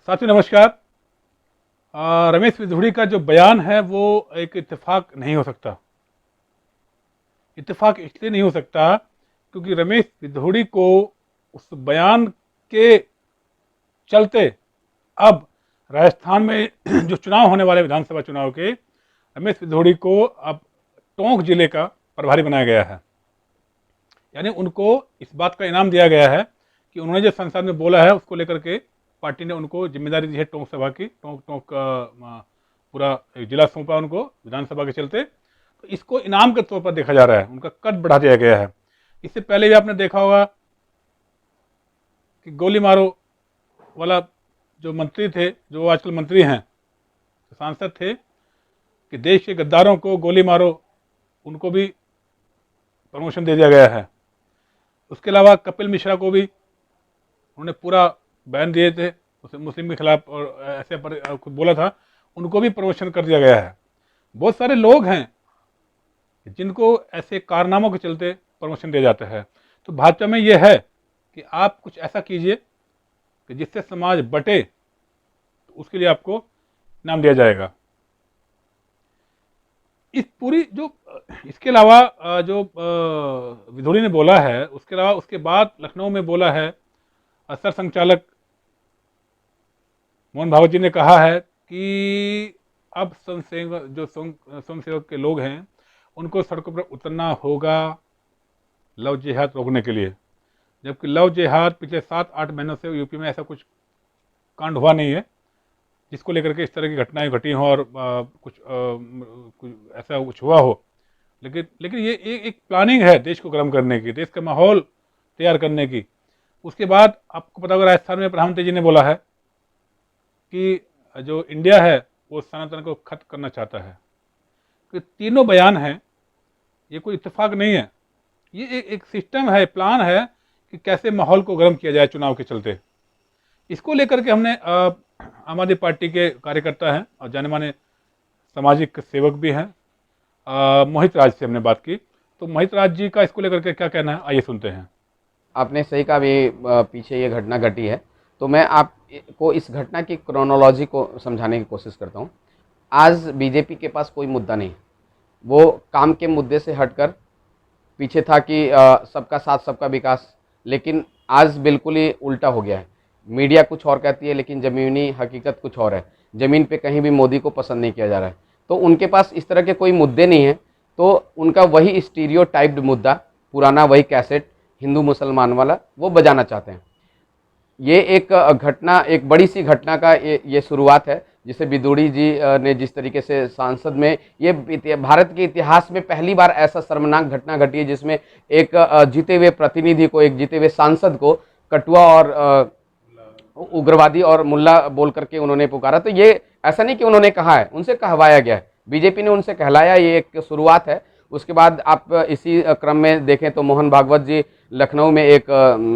साथियों नमस्कार। रमेश विधुड़ी का जो बयान है वो एक इत्तेफाक नहीं हो सकता। इत्तेफाक इसलिए नहीं हो सकता क्योंकि रमेश विधुड़ी को उस बयान के चलते अब राजस्थान में जो चुनाव होने वाले विधानसभा चुनाव के रमेश विधुड़ी को अब टोंक जिले का प्रभारी बनाया गया है। यानी उनको इस बात का इनाम दिया गया है कि उन्होंने जो संसद में बोला है उसको लेकर के पार्टी ने उनको जिम्मेदारी दी है टोंक सभा की। टोंक टोंक का पूरा एक जिला सौंपा उनको विधानसभा के चलते। तो इसको इनाम के तौर पर देखा जा रहा है, उनका कद बढ़ा दिया गया है। इससे पहले भी आपने देखा होगा कि गोली मारो वाला जो मंत्री थे, जो आजकल मंत्री हैं, जो सांसद थे, कि देश के गद्दारों को गोली मारो, उनको भी प्रमोशन दे दिया गया है। उसके अलावा कपिल मिश्रा को भी उन्होंने पूरा बैन दिए थे, उसे मुस्लिम के खिलाफ और ऐसे पर कुछ बोला था, उनको भी प्रमोशन कर दिया गया है। बहुत सारे लोग हैं जिनको ऐसे कारनामों के चलते प्रमोशन दिया जाता है। तो भाजपा में यह है कि आप कुछ ऐसा कीजिए कि जिससे समाज बटे, तो उसके लिए आपको नाम दिया जाएगा। इस पूरी जो इसके अलावा जो विधुड़ी ने बोला है, उसके अलावा उसके बाद लखनऊ में बोला है, सर संचालक मोहन भागवत जी ने कहा है कि अब स्वयंसेवक के लोग हैं उनको सड़कों पर उतरना होगा लव जिहाद रोकने के लिए। जबकि लव जिहाद पिछले 7-8 महीनों से यूपी में ऐसा कुछ कांड हुआ नहीं है जिसको लेकर के इस तरह की घटनाएं घटी हों और कुछ ऐसा कुछ हुआ हो। लेकिन ये एक प्लानिंग है देश को गर्म करने की, देश का माहौल तैयार करने की। उसके बाद आपको पता होगा राजस्थान में प्रधानमंत्री जी ने बोला है कि जो इंडिया है वो सनातन को खत्म करना चाहता है। तो तीनों बयान हैं, ये कोई इत्तेफाक नहीं है, ये एक सिस्टम है, प्लान है कि कैसे माहौल को गर्म किया जाए चुनाव के चलते। इसको लेकर के हमने आम आदमी पार्टी के कार्यकर्ता हैं और जाने माने सामाजिक सेवक भी हैं, मोहित राज से हमने बात की। तो मोहित राज जी का इसको लेकर के क्या कहना है, आइए सुनते हैं। आपने सही कहा, भी पीछे ये घटना घटी है। तो मैं आपको इस घटना की क्रोनोलॉजी को समझाने की कोशिश करता हूँ। आज बीजेपी के पास कोई मुद्दा नहीं, वो काम के मुद्दे से हटकर पीछे था कि सबका साथ सबका विकास। लेकिन आज बिल्कुल ही उल्टा हो गया है। मीडिया कुछ और कहती है लेकिन ज़मीनी हकीकत कुछ और है। ज़मीन पे कहीं भी मोदी को पसंद नहीं किया जा रहा है। तो उनके पास इस तरह के कोई मुद्दे नहीं हैं। तो उनका वही स्टीरियोटाइप्ड मुद्दा, पुराना वही कैसेट हिंदू मुसलमान वाला, वो बजाना चाहते हैं। ये एक घटना, एक बड़ी सी घटना का ये शुरुआत है, जिसे विदुड़ी जी ने जिस तरीके से सांसद में, ये भारत के इतिहास में पहली बार ऐसा शर्मनाक घटना घटी है जिसमें एक जीते हुए प्रतिनिधि को, एक जीते हुए सांसद को कटुआ और उग्रवादी और मुल्ला बोल करके उन्होंने पुकारा। तो ये ऐसा नहीं कि उन्होंने कहा है, उनसे कहवाया गया है, बीजेपी ने उनसे कहलाया। ये एक शुरुआत है। उसके बाद आप इसी क्रम में देखें तो मोहन भागवत जी लखनऊ में एक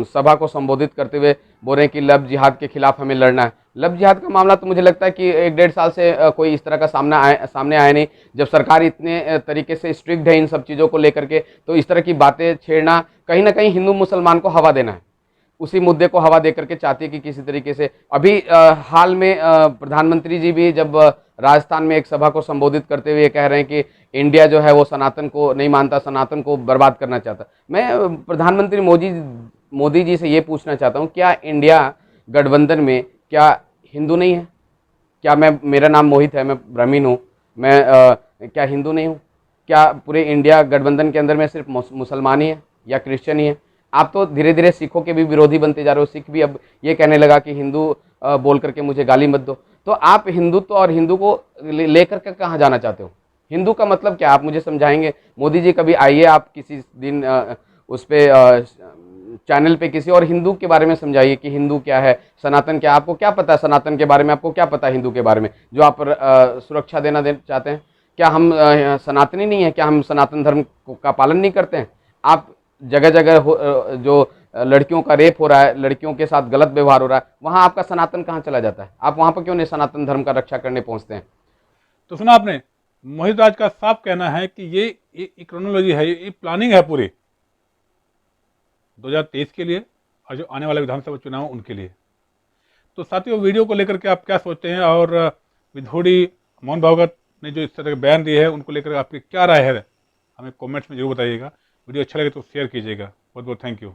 सभा को संबोधित करते हुए बोल रहे हैं कि लव जिहाद के खिलाफ हमें लड़ना है। लव जिहाद का मामला तो मुझे लगता है कि 1-1.5 साल से कोई इस तरह का सामने आया नहीं। जब सरकार इतने तरीके से स्ट्रिक्ट है इन सब चीज़ों को लेकर के, तो इस तरह की बातें छेड़ना कहीं ना कहीं हिंदू मुसलमान को हवा देना है। उसी मुद्दे को हवा देकर के चाहती है कि किसी तरीके से। अभी हाल में प्रधानमंत्री जी भी जब राजस्थान में एक सभा को संबोधित करते हुए कह रहे हैं कि इंडिया जो है वो सनातन को नहीं मानता, सनातन को बर्बाद करना चाहता। मैं प्रधानमंत्री मोदी जी से ये पूछना चाहता हूँ, क्या इंडिया गठबंधन में क्या हिंदू नहीं है? क्या मेरा नाम मोहित है, मैं ब्राह्मण हूँ, मैं क्या हिंदू नहीं हूँ? क्या पूरे इंडिया गठबंधन के अंदर में सिर्फ मुसलमान ही है या क्रिश्चियन ही है? आप तो धीरे धीरे सिखों के भी विरोधी बनते जा रहे हो। सिख भी अब ये कहने लगा कि हिंदू बोल करके मुझे गाली मत दो। तो आप हिंदुत्व और हिंदू को लेकर के कहाँ जाना चाहते हो? हिंदू का मतलब क्या, आप मुझे समझाएंगे? मोदी जी कभी आइए, आप किसी दिन उस पर चैनल पे किसी और हिंदू के बारे में समझाइए कि हिंदू क्या है, सनातन क्या। आपको क्या पता है सनातन के बारे में? आपको क्या पता है हिंदू के बारे में जो आप सुरक्षा देना चाहते हैं? क्या हम सनातनी नहीं है? क्या हम सनातन धर्म का पालन नहीं करते हैं? आप जगह जगह जो लड़कियों का रेप हो रहा है, लड़कियों के साथ गलत व्यवहार हो रहा है, वहाँ आपका सनातन कहाँ चला जाता है? आप वहाँ पर क्यों नहीं सनातन धर्म का रक्षा करने पहुँचते हैं? तो सुना आपने, मोहित राज का साफ कहना है कि ये क्रोनोलॉजी है, ये प्लानिंग है पूरी 2023 के लिए और जो आने वाले विधानसभा चुनाव उनके लिए। तो साथियों, वीडियो को लेकर के आप क्या सोचते हैं, और विधोड़ी मोहन भागवत ने जो इस तरह के बयान दिए हैं उनको लेकर आपकी क्या राय है, हमें कमेंट्स में जरूर बताइएगा। वीडियो अच्छा लगे तो शेयर कीजिएगा। बहुत बहुत थैंक यू।